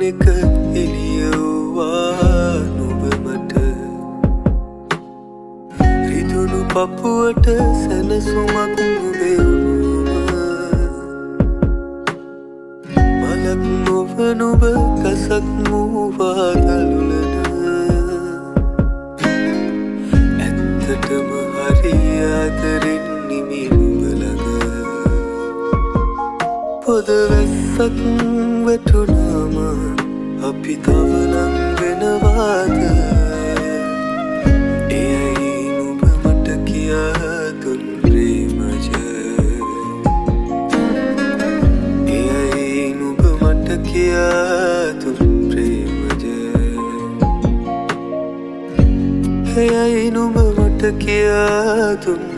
එක එළියවුවා නුඹ මට රිදුණු පපුවට සැනසුමක් නුඹේ මලක් නොව නුඹ කසක් මූවා දළුලන ඇත්තටම හරි ආදරෙන් නිමි නුඹ ළඟ පොද වැස්සක් වැටුනාම අපි තව නම් වෙනවාද එයයි නුඹ මට කියා දුන් ප්‍රේමජ එයයි නුඹ මට කියා දුන් ප්‍රේමජ එයයි නුඹ මට කියා දුන්